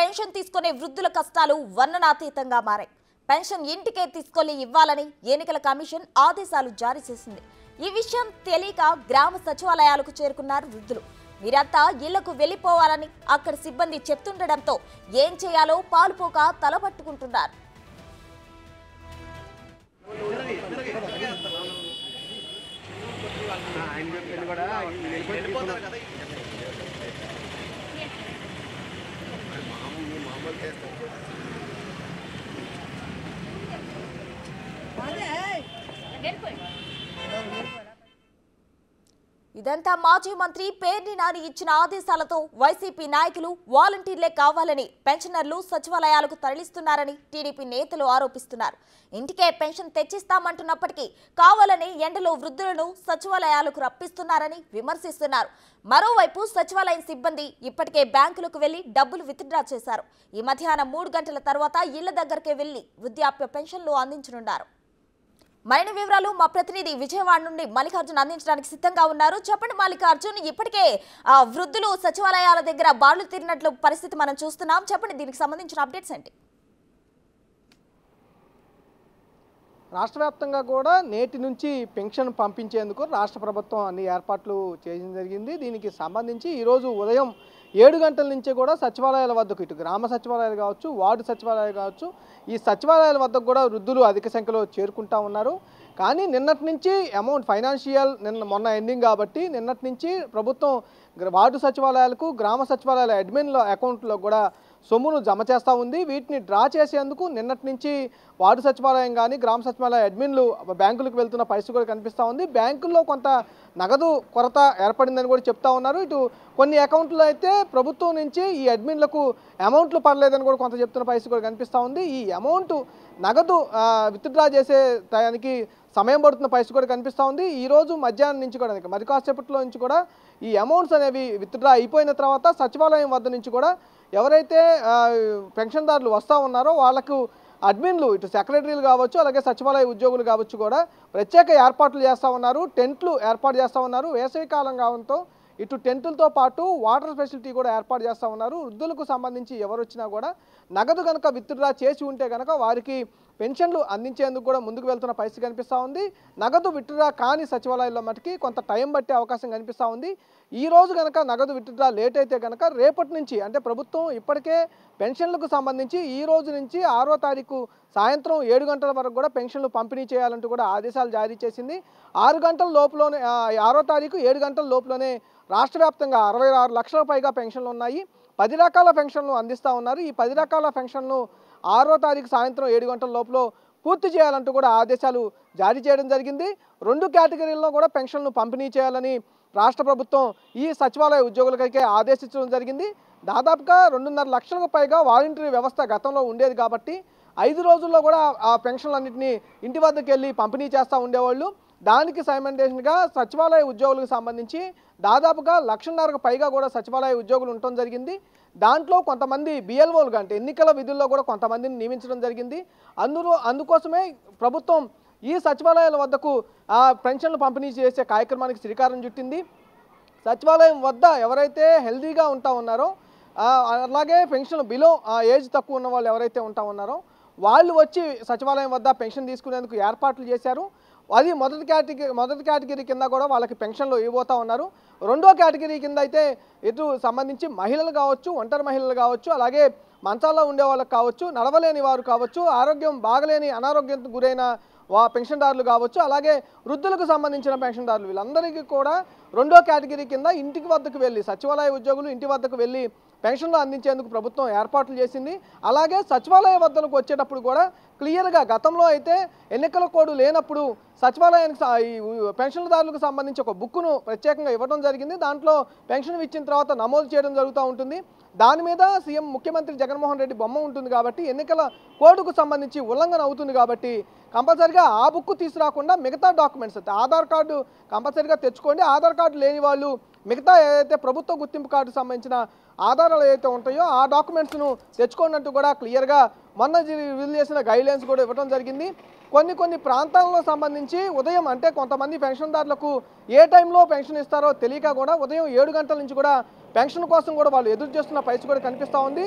Pension తీసుకునే వృద్ధుల కష్టాలు వర్ణనాతీతంగా మారాయి. పెన్షన్ ఇంటికే తీసుకెళ్లి ఇవ్వాలని ఎన్నికల కమిషన్ ఆదేశాలు జారీ చేసింది. ఈ విషయం తెలియక గ్రామ సచివాలయాలకు చేరుకున్నారు వృద్ధులు. మీరంతా ఇళ్లకు వెళ్లిపోవాలని అక్కడ సిబ్బంది చెప్తుండడంతో ఏం చేయాలో పాలుపోక తలపట్టుకుంటున్నారు. ఇదంతా మాజీ మంత్రి పేర్ని నాని ఇచ్చిన ఆదేశాలతో వైసీపీ నాయకులు వాలంటీర్లే కావాలని పెన్షనర్లు సచివాలయాలకు తరలిస్తున్నారని టీడీపీ నేతలు ఆరోపిస్తున్నారు. ఇంటికే పెన్షన్ తెచ్చిస్తామంటున్నప్పటికీ కావాలని ఎండలో వృద్ధులను సచివాలయాలకు రప్పిస్తున్నారని విమర్శిస్తున్నారు. మరోవైపు సచివాలయం సిబ్బంది ఇప్పటికే బ్యాంకులకు వెళ్లి డబ్బులు విత్డ్రా చేశారు. ఈ మధ్యాహ్నం 3 గంటల తర్వాత ఇళ్ల దగ్గరకే వెళ్లి వృద్ధాప్య పెన్షన్లు అందించనున్నారు. మరిన్ని వివరాలు మా ప్రతినిధి విజయవాడ నుండి మల్లికార్జున్ అందించడానికి సిద్ధంగా ఉన్నారు. చెప్పండి మల్లికార్జున్, ఇప్పటికే వృద్ధులు సచివాలయాల దగ్గర బారులు తీరినట్లు పరిస్థితి మనం చూస్తున్నాం. చెప్పండి, దీనికి సంబంధించిన అప్డేట్స్ ఏంటి? రాష్ట్ర వ్యాప్తంగా కూడా నేటి నుంచి పెన్షన్ పంపించేందుకు రాష్ట్ర ప్రభుత్వం అన్ని ఏర్పాట్లు చేయడం జరిగింది. దీనికి సంబంధించి ఈరోజు ఉదయం 7 గంటల నుంచి కూడా సచివాలయాల వద్దకు, ఇటు గ్రామ సచివాలయాలు కావచ్చు, వార్డు సచివాలయాలు కావచ్చు, ఈ సచివాలయాల వద్దకు కూడా వృద్ధులు అధిక సంఖ్యలో చేరుకుంటా ఉన్నారు. కానీ నిన్నటి నుంచి అమౌంట్ ఫైనాన్షియల్ మొన్న ఎండింగ్ కాబట్టి నిన్నటి నుంచి ప్రభుత్వం వార్డు సచివాలయాలకు, గ్రామ సచివాలయాల అడ్మిన్ల అకౌంట్లో కూడా సొమ్మును జమ చేస్తూ ఉంది. వీటిని డ్రా చేసేందుకు నిన్నటి నుంచి వార్డు సచివాలయం కానీ గ్రామ సచివాలయ అడ్మిన్లు బ్యాంకులకు వెళ్తున్న పరిస్థితి కూడా కనిపిస్తూ ఉంది. బ్యాంకుల్లో కొంత నగదు కొరత ఏర్పడిందని కూడా చెప్తా ఉన్నారు. ఇటు కొన్ని అకౌంట్లో అయితే ప్రభుత్వం నుంచి ఈ అడ్మిన్లకు అమౌంట్లు పడలేదని కూడా కొంత చెప్తున్న పరిస్థితి కూడా కనిపిస్తూ ఉంది. ఈ అమౌంట్ నగదు విత్డ్రా చేసే దానికి సమయం పడుతున్న పరిస్థితి కూడా కనిపిస్తూ ఉంది. ఈరోజు మధ్యాహ్నం నుంచి కూడా మరి కాసేపట్లో నుంచి కూడా ఈ అమౌంట్స్ అనేవి విత్డ్రా అయిపోయిన తర్వాత సచివాలయం వద్ద నుంచి కూడా ఎవరైతే పెన్షన్దారులు వస్తూ ఉన్నారో వాళ్ళకు అడ్మిన్లు, ఇటు సెక్రటరీలు కావచ్చు, అలాగే సచివాలయ ఉద్యోగులు కావచ్చు కూడా ప్రత్యేక ఏర్పాట్లు చేస్తూ ఉన్నారు. టెంట్లు ఏర్పాటు చేస్తూ ఉన్నారు. వేసవికాలం కావడంతో ఇటు టెంటులతో పాటు వాటర్ ఫెసిలిటీ కూడా ఏర్పాటు చేస్తూ ఉన్నారు. వృద్ధులకు సంబంధించి ఎవరు వచ్చినా కూడా నగదు కనుక విత్డ్రా చేసి ఉంటే కనుక వారికి పెన్షన్లు అందించేందుకు కూడా ముందుకు వెళ్తున్న పరిస్థితి కనిపిస్తూ ఉంది. నగదు విత్డ్రా కాని సచివాలయాల్లో మటుకి కొంత టైం పట్టే అవకాశం కనిపిస్తూ ఉంది. ఈ రోజు కనుక నగదు విత్డ్రా లేట్ అయితే కనుక రేపటి నుంచి, అంటే ప్రభుత్వం ఇప్పటికే పెన్షన్లకు సంబంధించి ఈ రోజు నుంచి 6వ తారీఖు సాయంత్రం 7 గంటల వరకు కూడా పెన్షన్లు పంపిణీ చేయాలంటూ కూడా ఆదేశాలు జారీ చేసింది. 6 గంటల లోపులోనే 6వ తారీఖు 7 గంటల లోపులోనే రాష్ట్ర వ్యాప్తంగా 66 లక్షల పైగా పెన్షన్లు ఉన్నాయి. 10 రకాల పెన్షన్లు అందిస్తూ ఉన్నారు. ఈ 10 రకాల పెన్షన్లు 6వ తారీఖు సాయంత్రం 7 గంటల లోపల పూర్తి చేయాలంటూ కూడా ఆదేశాలు జారీ చేయడం జరిగింది. 2 కేటగిరీల్లో కూడా పెన్షన్లు పంపిణీ చేయాలని రాష్ట్ర ప్రభుత్వం ఈ సచివాలయ ఉద్యోగులకైతే ఆదేశించడం జరిగింది. దాదాపుగా 2.5 లక్షలకు పైగా వాలంటరీ వ్యవస్థ గతంలో ఉండేది కాబట్టి 5 రోజుల్లో కూడా ఆ పెన్షన్లన్నింటినీ ఇంటి వద్దకు వెళ్ళి పంపిణీ చేస్తూ ఉండేవాళ్ళు. దానికి సైమల్టేనియస్గా సచివాలయ ఉద్యోగులకు సంబంధించి దాదాపుగా 1,50,000కు పైగా కూడా సచివాలయ ఉద్యోగులు ఉండటం జరిగింది. దాంట్లో కొంతమంది బిఎల్ఓలుగా, అంటే ఎన్నికల విధుల్లో కూడా కొంతమందిని నియమించడం జరిగింది. అందుకోసమే ప్రభుత్వం ఈ సచివాలయాల వద్దకు పెన్షన్లు పంపిణీ చేసే కార్యక్రమానికి శ్రీకారం చుట్టింది. సచివాలయం వద్ద ఎవరైతే హెల్దీగా ఉంటా ఉన్నారో, అలాగే పెన్షన్ బిలో ఏజ్ తక్కువ ఉన్న వాళ్ళు ఎవరైతే ఉంటా ఉన్నారో వాళ్ళు వచ్చి సచివాలయం వద్ద పెన్షన్ తీసుకునేందుకు ఏర్పాట్లు చేశారు. అది మొదటి కేటగిరీ కింద కూడా వాళ్ళకి పెన్షన్లు ఇవ్వబోతా ఉన్నారు. 2వ కేటగిరీ కింద అయితే ఇటు సంబంధించి మహిళలు కావచ్చు, ఒంటరి మహిళలు కావచ్చు, అలాగే మంచాల్లో ఉండే వాళ్ళకి కావచ్చు, నడవలేని వారు కావచ్చు, ఆరోగ్యం బాగలేని అనారోగ్యంతో గురైన పెన్షన్దారులు కావచ్చు, అలాగే వృద్ధులకు సంబంధించిన పెన్షన్దారులు, వీళ్ళందరికీ కూడా 2వ కేటగిరీ కింద ఇంటికి వద్దకు వెళ్ళి సచివాలయ ఉద్యోగులు ఇంటి వద్దకు వెళ్ళి పెన్షన్లు అందించేందుకు ప్రభుత్వం ఏర్పాట్లు చేసింది. అలాగే సచివాలయ వద్దకు వచ్చేటప్పుడు కూడా క్లియర్గా గతంలో అయితే ఎన్నికల కోడ్ లేనప్పుడు సచివాలయానికి పెన్షన్దారులకు సంబంధించి ఒక బుక్ను ప్రత్యేకంగా ఇవ్వడం జరిగింది. దాంట్లో పెన్షన్ ఇచ్చిన తర్వాత నమోదు చేయడం జరుగుతూ ఉంటుంది. దాని మీద సీఎం ముఖ్యమంత్రి జగన్మోహన్ రెడ్డి బొమ్మ ఉంటుంది కాబట్టి ఎన్నికల కోడ్కు సంబంధించి ఉల్లంఘన అవుతుంది కాబట్టి కంపల్సరిగా ఆ బుక్ తీసుకురాకుండా మిగతా డాక్యుమెంట్స్, ఆధార్ కార్డు కంపల్సరిగా తెచ్చుకోండి. ఆధార్ కార్డు లేని వాళ్ళు మిగతా ఏదైతే ప్రభుత్వ గుర్తింపు కార్డుకు సంబంధించిన ఆధారాలు ఏవైతే ఉంటాయో ఆ డాక్యుమెంట్స్ను తెచ్చుకోనంటూ కూడా క్లియర్గా మొన్న రిలీజ్ చేసిన గైడ్లైన్స్ కూడా ఇవ్వడం జరిగింది. కొన్ని ప్రాంతాల్లో సంబంధించి ఉదయం, అంటే కొంతమంది పెన్షన్దారులకు ఏ టైంలో పెన్షన్ ఇస్తారో తెలియక కూడా ఉదయం 7 గంటల నుంచి కూడా పెన్షన్ కోసం కూడా వాళ్ళు ఎదురు చేస్తున్న పరిస్థితి కూడా కనిపిస్తూ ఉంది.